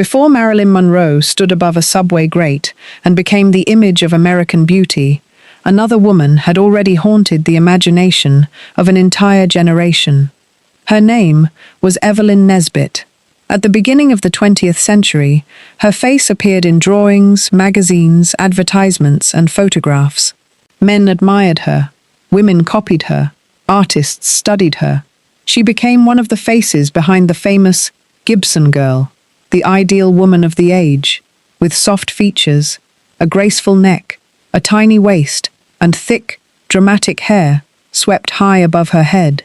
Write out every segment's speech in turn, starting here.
Before Marilyn Monroe stood above a subway grate and became the image of American beauty, another woman had already haunted the imagination of an entire generation. Her name was Evelyn Nesbit. At the beginning of the 20th century, her face appeared in drawings, magazines, advertisements, and photographs. Men admired her, women copied her, artists studied her. She became one of the faces behind the famous Gibson Girl, the ideal woman of the age, with soft features, a graceful neck, a tiny waist, and thick, dramatic hair swept high above her head.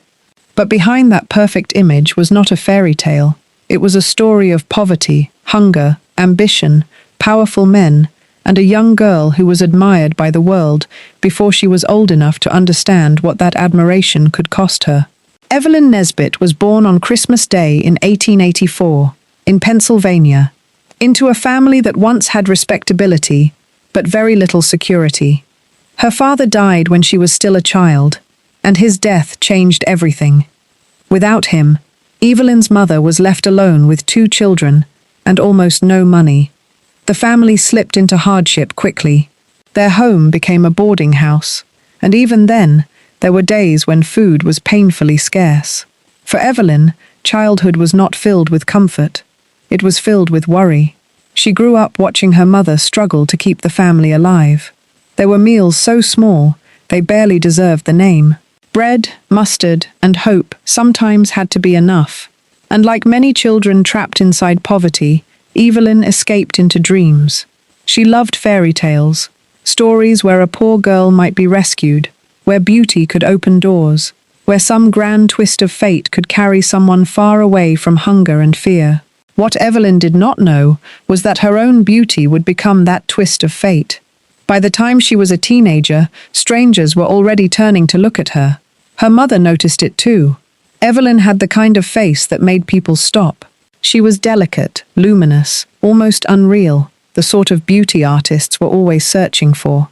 But behind that perfect image was not a fairy tale. It was a story of poverty, hunger, ambition, powerful men, and a young girl who was admired by the world before she was old enough to understand what that admiration could cost her. Evelyn Nesbit was born on Christmas Day in 1884, in Pennsylvania, into a family that once had respectability, but very little security. Her father died when she was still a child, and his death changed everything. Without him, Evelyn's mother was left alone with 2 children and almost no money. The family slipped into hardship quickly. Their home became a boarding house, and even then, there were days when food was painfully scarce. For Evelyn, childhood was not filled with comfort. It was filled with worry. She grew up watching her mother struggle to keep the family alive. There were meals so small, they barely deserved the name. Bread, mustard, and hope sometimes had to be enough. And like many children trapped inside poverty, Evelyn escaped into dreams. She loved fairy tales, stories where a poor girl might be rescued, where beauty could open doors, where some grand twist of fate could carry someone far away from hunger and fear. What Evelyn did not know was that her own beauty would become that twist of fate. By the time she was a teenager, strangers were already turning to look at her. Her mother noticed it too. Evelyn had the kind of face that made people stop. She was delicate, luminous, almost unreal, the sort of beauty artists were always searching for.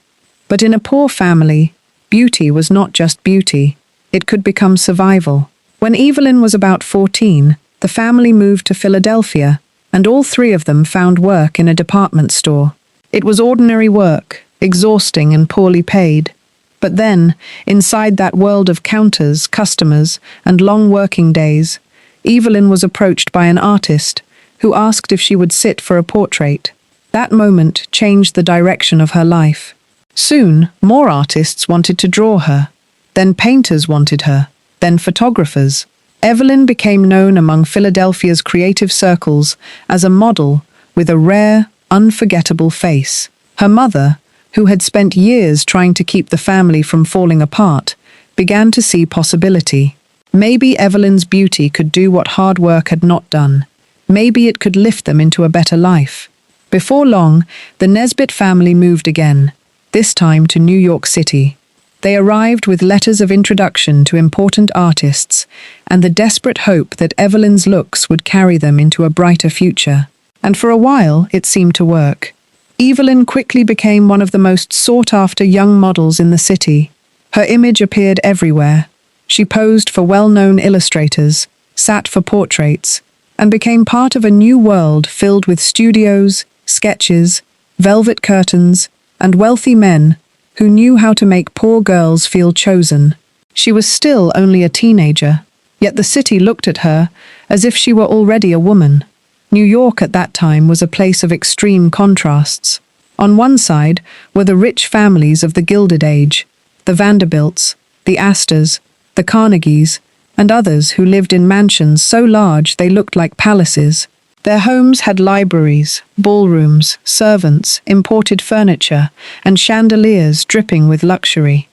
But in a poor family, beauty was not just beauty. It could become survival. When Evelyn was about 14, the family moved to Philadelphia, and all 3 of them found work in a department store. It was ordinary work, exhausting and poorly paid. But then, inside that world of counters, customers, and long working days, Evelyn was approached by an artist who asked if she would sit for a portrait. That moment changed the direction of her life. Soon, more artists wanted to draw her. Then painters wanted her. Then photographers. Evelyn became known among Philadelphia's creative circles as a model with a rare, unforgettable face. Her mother, who had spent years trying to keep the family from falling apart, began to see possibility. Maybe Evelyn's beauty could do what hard work had not done. Maybe it could lift them into a better life. Before long, the Nesbit family moved again, this time to New York City. They arrived with letters of introduction to important artists and the desperate hope that Evelyn's looks would carry them into a brighter future. And for a while, it seemed to work. Evelyn quickly became one of the most sought-after young models in the city. Her image appeared everywhere. She posed for well-known illustrators, sat for portraits, and became part of a new world filled with studios, sketches, velvet curtains, and wealthy men who knew how to make poor girls feel chosen. She was still only a teenager, yet the city looked at her as if she were already a woman. New York at that time was a place of extreme contrasts. On one side were the rich families of the Gilded Age, the Vanderbilts, the Astors, the Carnegies, and others who lived in mansions so large they looked like palaces. Their homes had libraries, ballrooms, servants, imported furniture, and chandeliers dripping with luxury.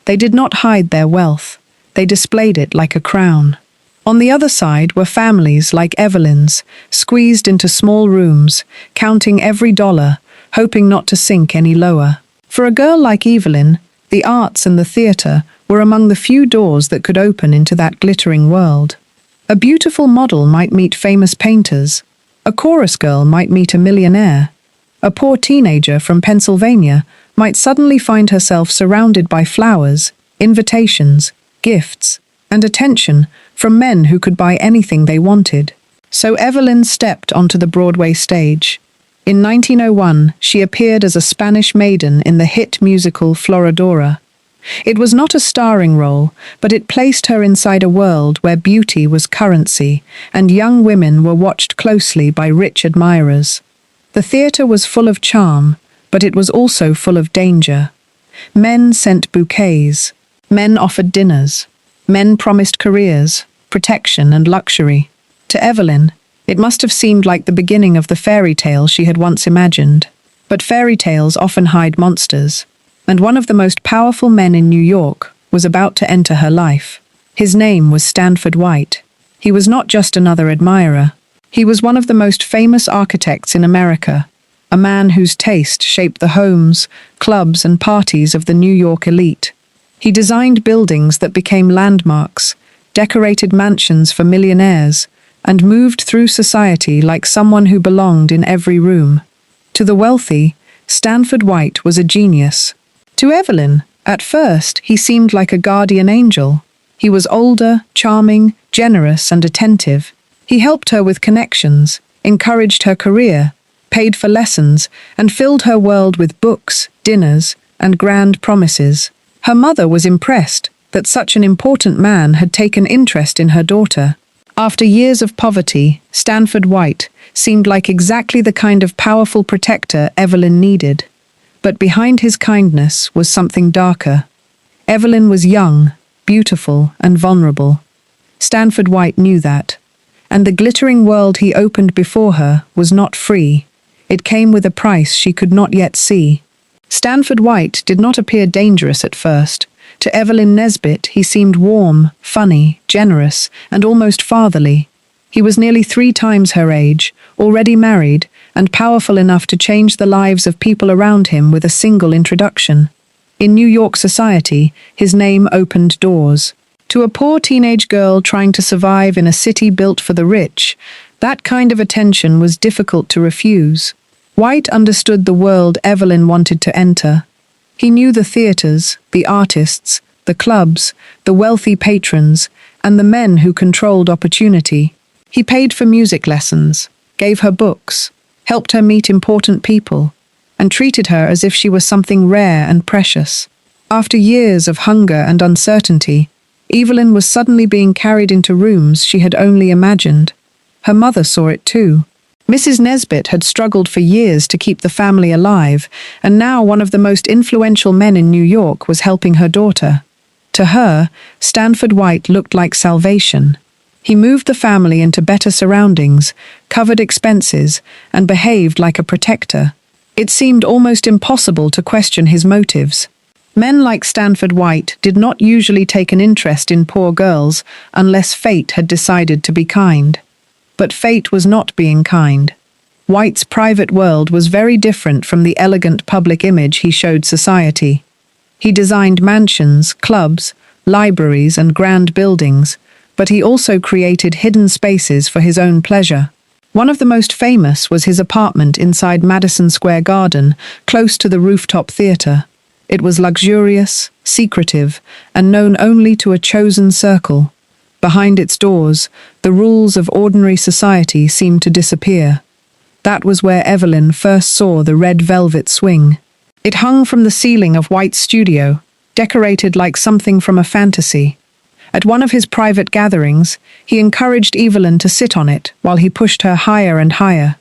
They did not hide their wealth. They displayed it like a crown. On the other side were families like Evelyn's, squeezed into small rooms, counting every dollar, hoping not to sink any lower. For a girl like Evelyn, the arts and the theatre were among the few doors that could open into that glittering world. A beautiful model might meet famous painters. A chorus girl might meet a millionaire. A poor teenager from Pennsylvania might suddenly find herself surrounded by flowers, invitations, gifts, and attention from men who could buy anything they wanted. So Evelyn stepped onto the Broadway stage. In 1901, she appeared as a Spanish maiden in the hit musical Florodora. It was not a starring role, but it placed her inside a world where beauty was currency, and young women were watched closely by rich admirers. The theatre was full of charm, but it was also full of danger. Men sent bouquets. Men offered dinners. Men promised careers, protection, and luxury. To Evelyn, it must have seemed like the beginning of the fairy tale she had once imagined. But fairy tales often hide monsters, and one of the most powerful men in New York was about to enter her life. His name was Stanford White. He was not just another admirer. He was one of the most famous architects in America, a man whose taste shaped the homes, clubs, and parties of the New York elite. He designed buildings that became landmarks, decorated mansions for millionaires, and moved through society like someone who belonged in every room. To the wealthy, Stanford White was a genius. To Evelyn, at first, he seemed like a guardian angel. He was older, charming, generous, and attentive. He helped her with connections, encouraged her career, paid for lessons, and filled her world with books, dinners, and grand promises. Her mother was impressed that such an important man had taken interest in her daughter. After years of poverty, Stanford White seemed like exactly the kind of powerful protector Evelyn needed. But behind his kindness was something darker. Evelyn was young, beautiful, and vulnerable. Stanford White knew that. And the glittering world he opened before her was not free. It came with a price she could not yet see. Stanford White did not appear dangerous at first. To Evelyn Nesbit, he seemed warm, funny, generous, and almost fatherly. He was nearly 3 times her age, already married, and powerful enough to change the lives of people around him with a single introduction. In New York society, his name opened doors. To a poor teenage girl trying to survive in a city built for the rich, that kind of attention was difficult to refuse. White understood the world Evelyn wanted to enter. He knew the theaters, the artists, the clubs, the wealthy patrons, and the men who controlled opportunity. He paid for music lessons, gave her books, helped her meet important people, and treated her as if she was something rare and precious. After years of hunger and uncertainty, Evelyn was suddenly being carried into rooms she had only imagined. Her mother saw it too. Mrs. Nesbit had struggled for years to keep the family alive, and now one of the most influential men in New York was helping her daughter. To her, Stanford White looked like salvation. He moved the family into better surroundings, covered expenses, and behaved like a protector. It seemed almost impossible to question his motives. Men like Stanford White did not usually take an interest in poor girls unless fate had decided to be kind. But fate was not being kind. White's private world was very different from the elegant public image he showed society. He designed mansions, clubs, libraries, and grand buildings, but he also created hidden spaces for his own pleasure. One of the most famous was his apartment inside Madison Square Garden, close to the Rooftop Theatre. It was luxurious, secretive, and known only to a chosen circle. Behind its doors, the rules of ordinary society seemed to disappear. That was where Evelyn first saw the red velvet swing. It hung from the ceiling of White's studio, decorated like something from a fantasy. At one of his private gatherings, he encouraged Evelyn to sit on it while he pushed her higher and higher.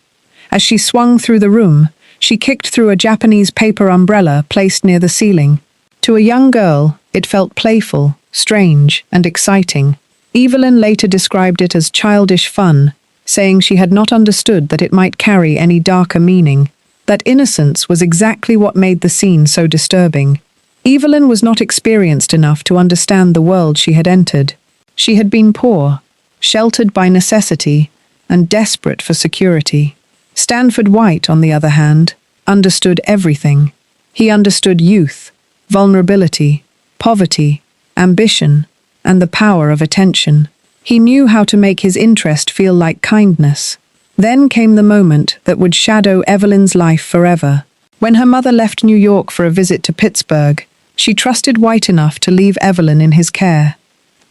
As she swung through the room, she kicked through a Japanese paper umbrella placed near the ceiling. To a young girl, it felt playful, strange, and exciting. Evelyn later described it as childish fun, saying she had not understood that it might carry any darker meaning. That innocence was exactly what made the scene so disturbing. Evelyn was not experienced enough to understand the world she had entered. She had been poor, sheltered by necessity, and desperate for security. Stanford White, on the other hand, understood everything. He understood youth, vulnerability, poverty, ambition, and the power of attention. He knew how to make his interest feel like kindness. Then came the moment that would shadow Evelyn's life forever. When her mother left New York for a visit to Pittsburgh, she trusted White enough to leave Evelyn in his care.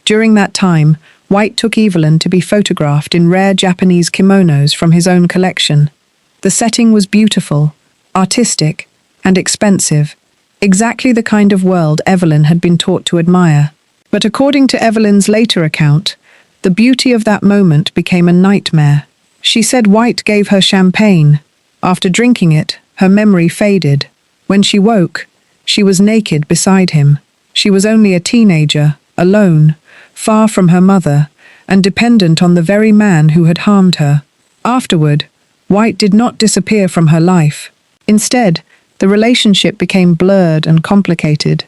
During that time, White took Evelyn to be photographed in rare Japanese kimonos from his own collection. The setting was beautiful, artistic, and expensive, exactly the kind of world Evelyn had been taught to admire. But according to Evelyn's later account, the beauty of that moment became a nightmare. She said White gave her champagne. After drinking it, her memory faded. When she woke, she was naked beside him. She was only a teenager, alone, far from her mother, and dependent on the very man who had harmed her. Afterward, White did not disappear from her life. Instead, the relationship became blurred and complicated.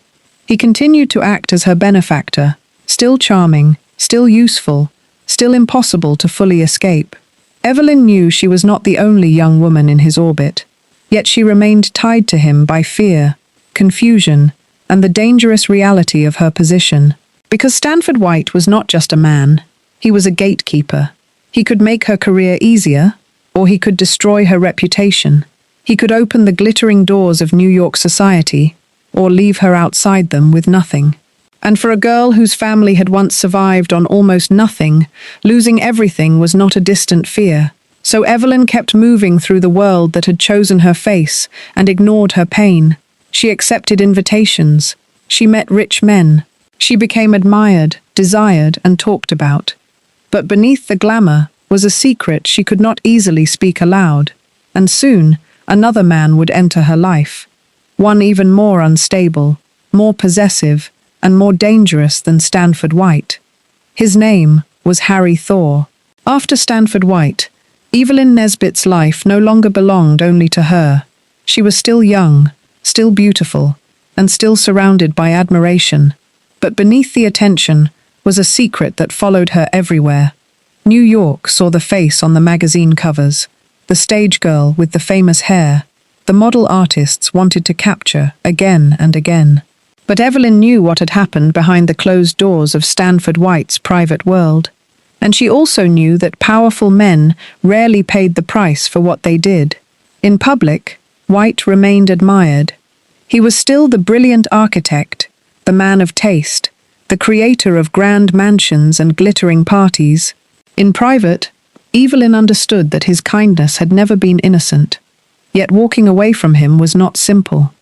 He continued to act as her benefactor, still charming, still useful, still impossible to fully escape. Evelyn knew she was not the only young woman in his orbit, yet she remained tied to him by fear, confusion, and the dangerous reality of her position. Because Stanford White was not just a man, he was a gatekeeper. He could make her career easier, or he could destroy her reputation. He could open the glittering doors of New York society, or leave her outside them with nothing. And for a girl whose family had once survived on almost nothing, losing everything was not a distant fear. So Evelyn kept moving through the world that had chosen her face and ignored her pain. She accepted invitations. She met rich men. She became admired, desired, and talked about. But beneath the glamour was a secret she could not easily speak aloud. And soon, another man would enter her life. One even more unstable, more possessive, and more dangerous than Stanford White. His name was Harry Thaw. After Stanford White, Evelyn Nesbit's life no longer belonged only to her. She was still young, still beautiful, and still surrounded by admiration. But beneath the attention was a secret that followed her everywhere. New York saw the face on the magazine covers, the stage girl with the famous hair. The model artists wanted to capture again and again. But Evelyn knew what had happened behind the closed doors of Stanford White's private world. And she also knew that powerful men rarely paid the price for what they did. In public, White remained admired. He was still the brilliant architect, the man of taste, the creator of grand mansions and glittering parties. In private, Evelyn understood that his kindness had never been innocent. Yet walking away from him was not simple.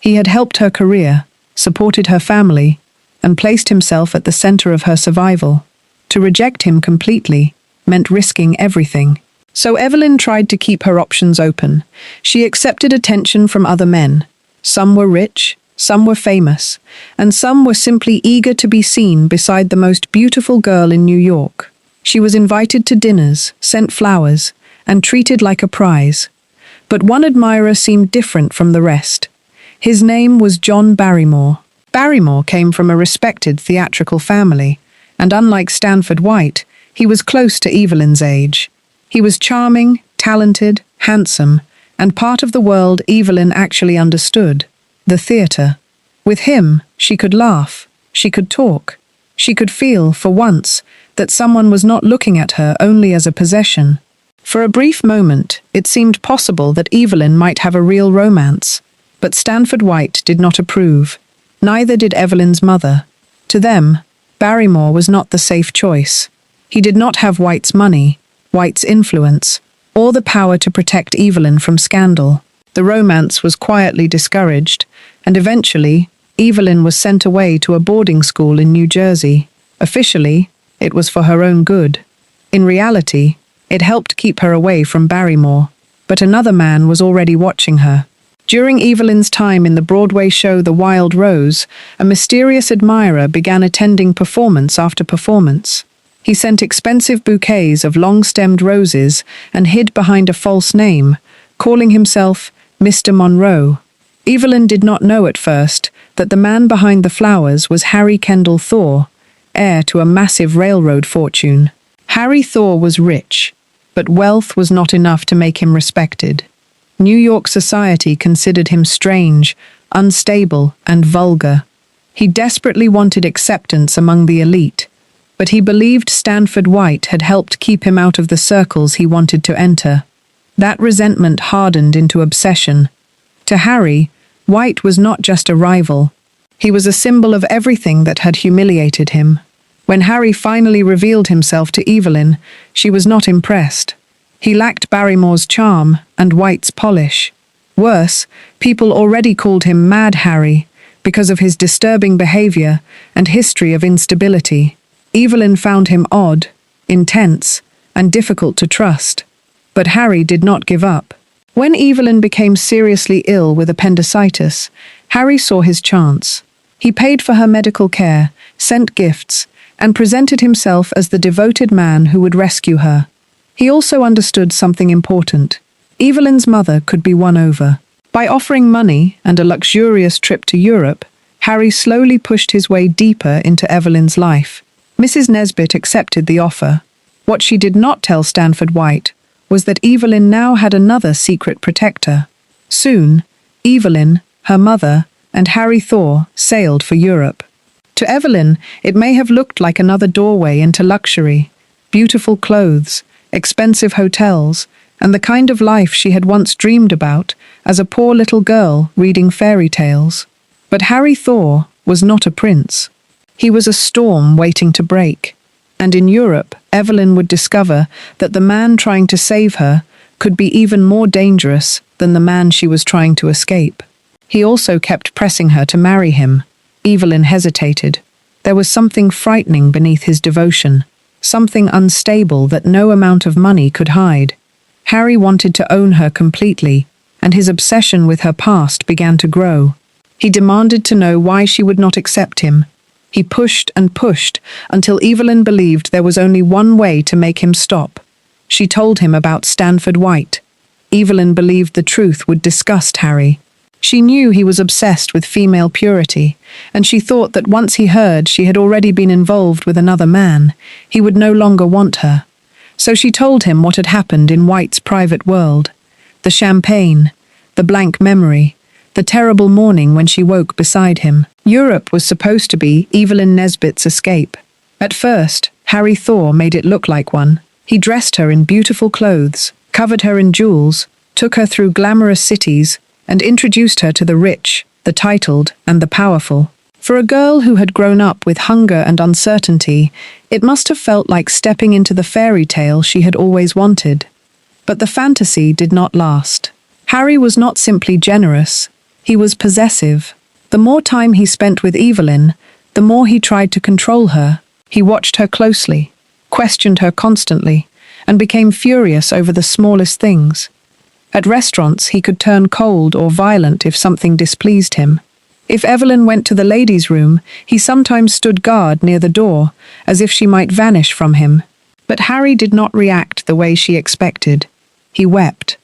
He had helped her career, supported her family, and placed himself at the center of her survival. To reject him completely meant risking everything. So Evelyn tried to keep her options open. She accepted attention from other men. Some were rich, some were famous, and some were simply eager to be seen beside the most beautiful girl in New York. She was invited to dinners, sent flowers, and treated like a prize. But one admirer seemed different from the rest. His name was John Barrymore. Barrymore came from a respected theatrical family, and unlike Stanford White, he was close to Evelyn's age. He was charming, talented, handsome, and part of the world Evelyn actually understood, the theatre. With him, she could laugh, she could talk, she could feel, for once, that someone was not looking at her only as a possession. For a brief moment, it seemed possible that Evelyn might have a real romance. But Stanford White did not approve. Neither did Evelyn's mother. To them, Barrymore was not the safe choice. He did not have White's money, White's influence, or the power to protect Evelyn from scandal. The romance was quietly discouraged, and eventually, Evelyn was sent away to a boarding school in New Jersey. Officially, it was for her own good. In reality, it helped keep her away from Barrymore, but another man was already watching her. During Evelyn's time in the Broadway show The Wild Rose, a mysterious admirer began attending performance after performance. He sent expensive bouquets of long-stemmed roses and hid behind a false name, calling himself Mr. Monroe. Evelyn did not know at first that the man behind the flowers was Harry Thaw, heir to a massive railroad fortune. Harry Thaw was rich, but wealth was not enough to make him respected. New York society considered him strange, unstable, and vulgar. He desperately wanted acceptance among the elite, but he believed Stanford White had helped keep him out of the circles he wanted to enter. That resentment hardened into obsession. To Harry, White was not just a rival. He was a symbol of everything that had humiliated him. When Harry finally revealed himself to Evelyn, she was not impressed. He lacked Barrymore's charm and White's polish. Worse, people already called him Mad Harry because of his disturbing behavior and history of instability. Evelyn found him odd, intense, and difficult to trust. But Harry did not give up. When Evelyn became seriously ill with appendicitis, Harry saw his chance. He paid for her medical care, sent gifts, and presented himself as the devoted man who would rescue her. He also understood something important. Evelyn's mother could be won over. By offering money and a luxurious trip to Europe, Harry slowly pushed his way deeper into Evelyn's life. Mrs. Nesbit accepted the offer. What she did not tell Stanford White was that Evelyn now had another secret protector. Soon, Evelyn, her mother, and Harry Thaw sailed for Europe. To Evelyn, it may have looked like another doorway into luxury, beautiful clothes, expensive hotels, and the kind of life she had once dreamed about as a poor little girl reading fairy tales. But Harry Thaw was not a prince. He was a storm waiting to break. And in Europe, Evelyn would discover that the man trying to save her could be even more dangerous than the man she was trying to escape. He also kept pressing her to marry him. Evelyn hesitated. There was something frightening beneath his devotion, something unstable that no amount of money could hide. Harry wanted to own her completely, and his obsession with her past began to grow. He demanded to know why she would not accept him. He pushed and pushed until Evelyn believed there was only one way to make him stop. She told him about Stanford White. Evelyn believed the truth would disgust Harry. She knew he was obsessed with female purity, and she thought that once he heard she had already been involved with another man, he would no longer want her. So she told him what had happened in White's private world. The champagne, the blank memory, the terrible morning when she woke beside him. Europe was supposed to be Evelyn Nesbit's escape. At first, Harry Thaw made it look like one. He dressed her in beautiful clothes, covered her in jewels, took her through glamorous cities, and introduced her to the rich, the titled, and the powerful. For a girl who had grown up with hunger and uncertainty, it must have felt like stepping into the fairy tale she had always wanted. But the fantasy did not last. Harry was not simply generous, he was possessive. The more time he spent with Evelyn, the more he tried to control her. He watched her closely, questioned her constantly, and became furious over the smallest things. At restaurants, he could turn cold or violent if something displeased him. If Evelyn went to the ladies' room, he sometimes stood guard near the door, as if she might vanish from him. But Harry did not react the way she expected. He wept.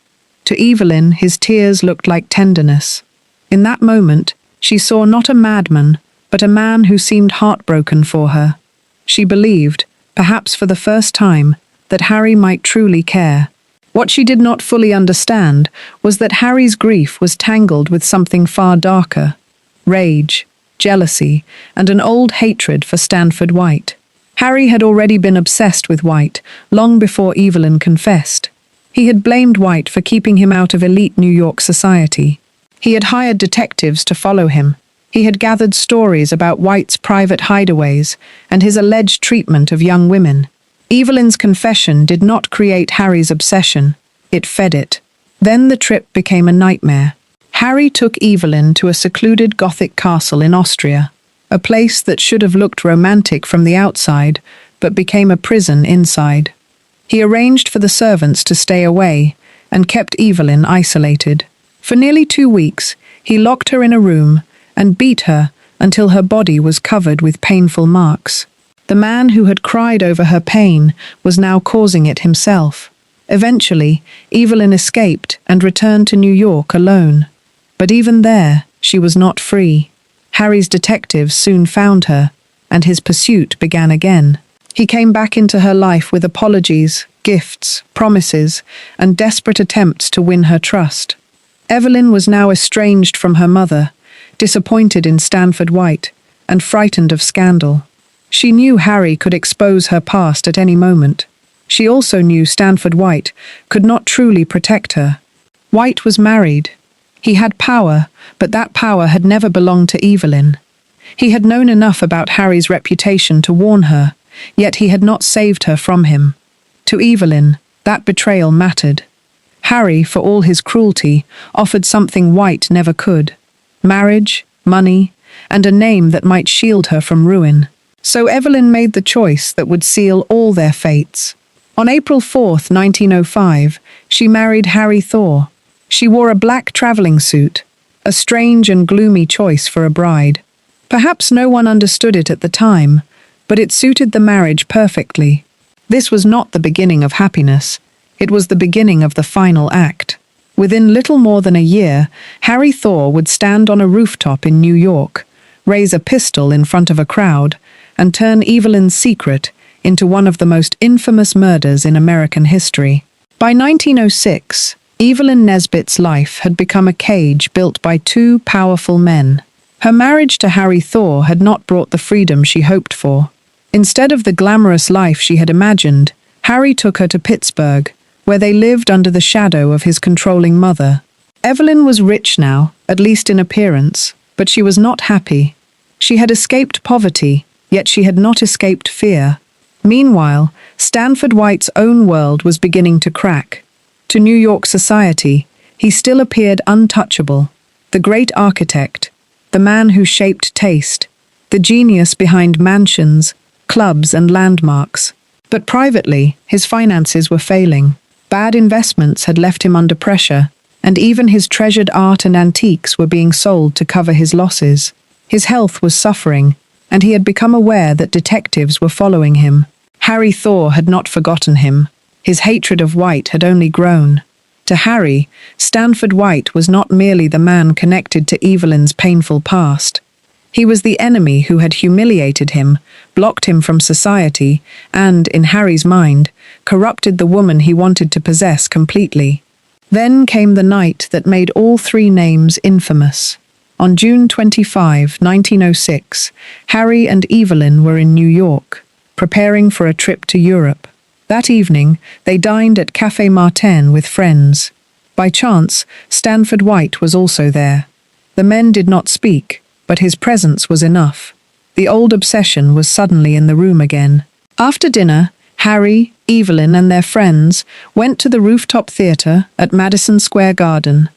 To Evelyn, his tears looked like tenderness. In that moment, she saw not a madman, but a man who seemed heartbroken for her. She believed, perhaps for the first time, that Harry might truly care. What she did not fully understand was that Harry's grief was tangled with something far darker: rage, jealousy, and an old hatred for Stanford White. Harry had already been obsessed with White long before Evelyn confessed. He had blamed White for keeping him out of elite New York society. He had hired detectives to follow him. He had gathered stories about White's private hideaways and his alleged treatment of young women. Evelyn's confession did not create Harry's obsession, it fed it. Then the trip became a nightmare. Harry took Evelyn to a secluded Gothic castle in Austria, a place that should have looked romantic from the outside, but became a prison inside. He arranged for the servants to stay away and kept Evelyn isolated. For nearly 2 weeks, he locked her in a room and beat her until her body was covered with painful marks. The man who had cried over her pain was now causing it himself. Eventually, Evelyn escaped and returned to New York alone. But even there, she was not free. Harry's detectives soon found her, and his pursuit began again. He came back into her life with apologies, gifts, promises, and desperate attempts to win her trust. Evelyn was now estranged from her mother, disappointed in Stanford White, and frightened of scandal. She knew Harry could expose her past at any moment. She also knew Stanford White could not truly protect her. White was married. He had power, but that power had never belonged to Evelyn. He had known enough about Harry's reputation to warn her. yet he had not saved her from him. To Evelyn, that betrayal mattered. Harry, for all his cruelty, offered something White never could: marriage, money, and a name that might shield her from ruin. So Evelyn made the choice that would seal all their fates. On April 4th, 1905, she married Harry Thaw. She wore a black traveling suit, a strange and gloomy choice for a bride. Perhaps no one understood it at the time, but it suited the marriage perfectly. This was not the beginning of happiness. It was the beginning of the final act. Within little more than a year, Harry Thaw would stand on a rooftop in New York, raise a pistol in front of a crowd, and turn Evelyn's secret into one of the most infamous murders in American history. By 1906, Evelyn Nesbit's life had become a cage built by two powerful men. Her marriage to Harry Thaw had not brought the freedom she hoped for. Instead of the glamorous life she had imagined, Harry took her to Pittsburgh, where they lived under the shadow of his controlling mother. Evelyn was rich now, at least in appearance, but she was not happy. She had escaped poverty, yet she had not escaped fear. Meanwhile, Stanford White's own world was beginning to crack. To New York society, he still appeared untouchable. The great architect, the man who shaped taste, the genius behind mansions, clubs and landmarks. But privately, his finances were failing. Bad investments had left him under pressure, and even his treasured art and antiques were being sold to cover his losses. His health was suffering, and he had become aware that detectives were following him. Harry Thaw had not forgotten him. His hatred of White had only grown. To Harry, Stanford White was not merely the man connected to Evelyn's painful past. He was the enemy who had humiliated him, blocked him from society, and, in Harry's mind, corrupted the woman he wanted to possess completely. Then came the night that made all three names infamous. On June 25, 1906, Harry and Evelyn were in New York, preparing for a trip to Europe. That evening, they dined at Café Martin with friends. By chance, Stanford White was also there. The men did not speak, but his presence was enough. The old obsession was suddenly in the room again. After dinner, Harry, Evelyn, and their friends went to the rooftop theater at Madison Square Garden.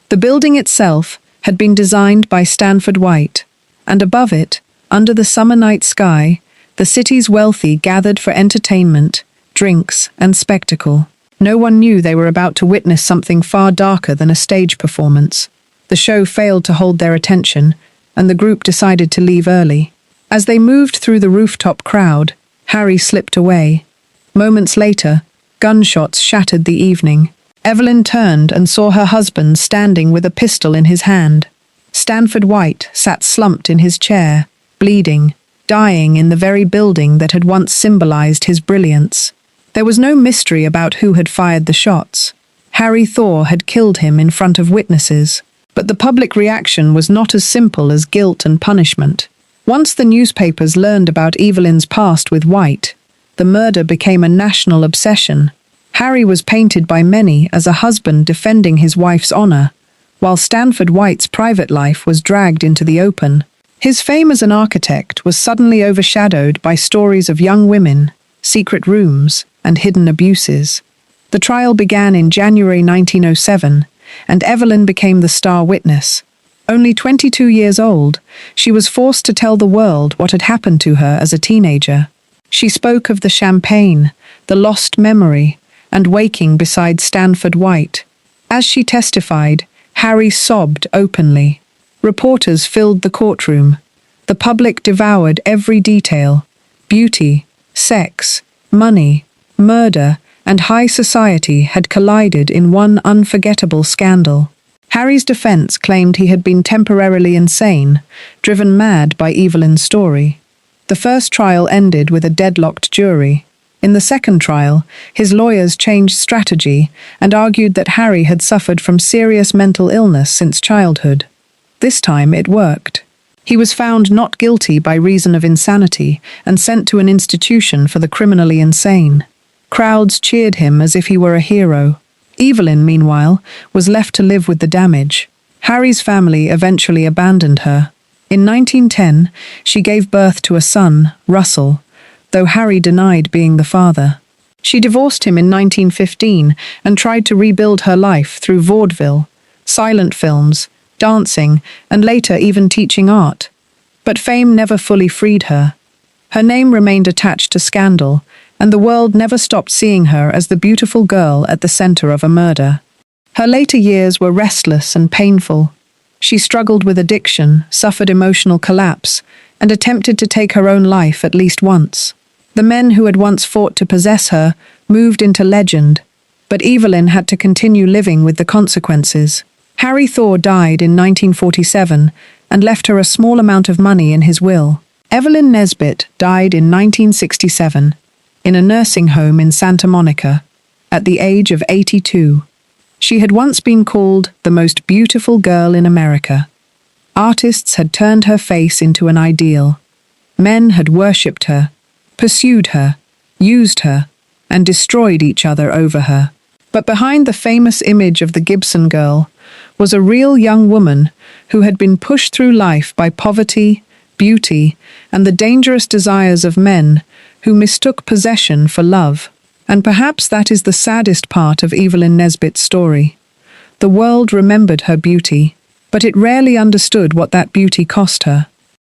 The building itself had been designed by Stanford White, and above it, under the summer night sky, the city's wealthy gathered for entertainment, drinks, and spectacle. No one knew they were about to witness something far darker than a stage performance. The show failed to hold their attention, and the group decided to leave early. As they moved through the rooftop crowd, Harry slipped away. Moments later, gunshots shattered the evening. Evelyn turned and saw her husband standing with a pistol in his hand. Stanford White sat slumped in his chair, bleeding, dying in the very building that had once symbolized his brilliance. There was no mystery about who had fired the shots. Harry Thaw had killed him in front of witnesses. But the public reaction was not as simple as guilt and punishment. Once the newspapers learned about Evelyn's past with White, the murder became a national obsession. Harry was painted by many as a husband defending his wife's honor, while Stanford White's private life was dragged into the open. His fame as an architect was suddenly overshadowed by stories of young women, secret rooms, and hidden abuses. The trial began in January 1907, and Evelyn became the star witness. Only 22 years old, she was forced to tell the world what had happened to her as a teenager. She spoke of the champagne, the lost memory, and waking beside Stanford White. As she testified, Harry sobbed openly. Reporters filled the courtroom. The public devoured every detail: beauty, sex, money, murder, and high society had collided in one unforgettable scandal. Harry's defense claimed he had been temporarily insane, driven mad by Evelyn's story. The first trial ended with a deadlocked jury. In the second trial, his lawyers changed strategy and argued that Harry had suffered from serious mental illness since childhood. This time it worked. He was found not guilty by reason of insanity and sent to an institution for the criminally insane. Crowds cheered him as if he were a hero. Evelyn, meanwhile, was left to live with the damage. Harry's family eventually abandoned her. In 1910, she gave birth to a son, Russell, though Harry denied being the father. She divorced him in 1915 and tried to rebuild her life through vaudeville, silent films, dancing, and later even teaching art. But fame never fully freed her. Her name remained attached to scandal, and the world never stopped seeing her as the beautiful girl at the center of a murder. Her later years were restless and painful. She struggled with addiction, suffered emotional collapse, and attempted to take her own life at least once. The men who had once fought to possess her moved into legend, but Evelyn had to continue living with the consequences. Harry Thaw died in 1947 and left her a small amount of money in his will. Evelyn Nesbit died in 1967 in a nursing home in Santa Monica at the age of 82. She had once been called the most beautiful girl in America. Artists had turned her face into an ideal. Men had worshipped her, pursued her, used her, and destroyed each other over her. But behind the famous image of the Gibson Girl was a real young woman who had been pushed through life by poverty, beauty, and the dangerous desires of men who mistook possession for love. And perhaps that is the saddest part of Evelyn Nesbit's story. The world remembered her beauty, but it rarely understood what that beauty cost her.